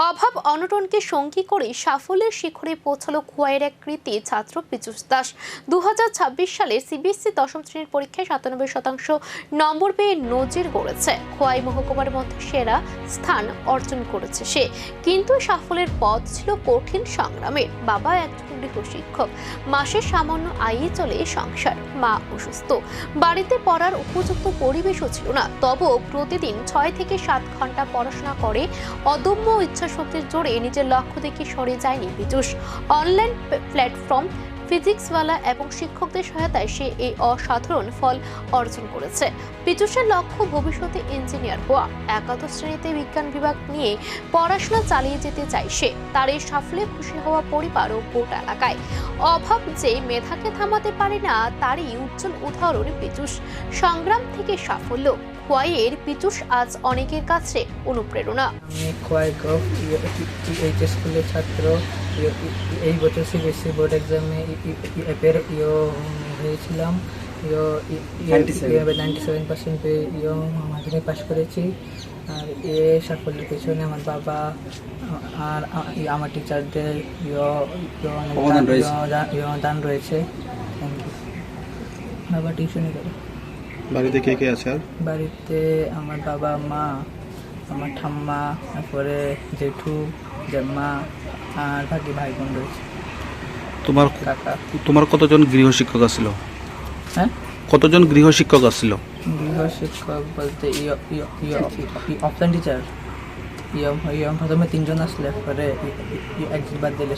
অভাব অনটনকে সঙ্গী করে সাফল্যের শিখরে পৌঁছালো খোয়াইয়ের এক কৃতী ছাত্র পীযূষ দাস। 2026 সালে সিবিএসসি দশম শ্রেণীর পরীক্ষায় 97% নম্বর পেয়ে নজির গড়েছে। খোয়াই মহকুমার মধ্যে সেরা স্থান অর্জন করেছে সে। কিন্তু সাফল্যের পথ ছিল কঠিন সংগ্রামের। বাবা একজন গৃহশিক্ষক, মাসে সামান্য আয়ই চলে সংসার। মা অসুস্থ, বাড়িতে পড়ার উপযুক্ত পরিবেশও ছিল না। তবুও প্রতিদিন 6 থেকে 7 ঘন্টা পড়াশোনা করে অদম্য ইচ্ছাশক্তির জোরে নিজের লক্ষ্য থেকে সরে যায়নি পীযূষ। অনলাইন প্ল্যাটফর্ম ফিজিক্সওয়ালা এবং শিক্ষকদের সহায়তায় সে এই অসাধারণ ফল অর্জন করেছে। পীযূষের লক্ষ্য ভবিষ্যতে ইঞ্জিনিয়ার হওয়া। একাদশ শ্রেণীতে বিজ্ঞান বিভাগ নিয়ে পড়াশোনা চালিয়ে যেতে চায় সে। তার এই সাফল্যে খুশি হওয়া পরিবার ও গোটা এলাকায়। অভাব যে মেধাকে থামাতে পারে না তারই উজ্জ্বল উদাহরণ পীযূষ। সংগ্রাম থেকে সাফল্য। খোয়াইয়ের পীযূষ আজ অনেকের কাছে অনুপ্রেরণা। আমি খোয়াই গ্রুপ এইচএস স্কুলের ছাত্র। এই বছর সিবিএসসি বোর্ড এক্সামে হয়েছিলাম। 97% পেয়ে মাধ্যমিক পাশ করেছি। আর সাফল্যের পেছনে আমার বাবা আর আমার টিচারদের দান রয়েছে। বাবা টিউশনি করে। বাড়িতে কে কে আছে? আর বাড়িতে আমার বাবা, মা, আমার ঠাম্মা, তারপরে জেঠু, জেম্মা আর বাকি ভাই বোন রয়েছে। তোমার কতজন গৃহশিক্ষক আছিল? হ্যাঁ, কতজন গৃহশিক্ষক আছিল? গৃহশিক্ষক বলতে অফলাইন টিচার প্রথমে 3 জন আসলে, পরে একজন বাদ দিলে।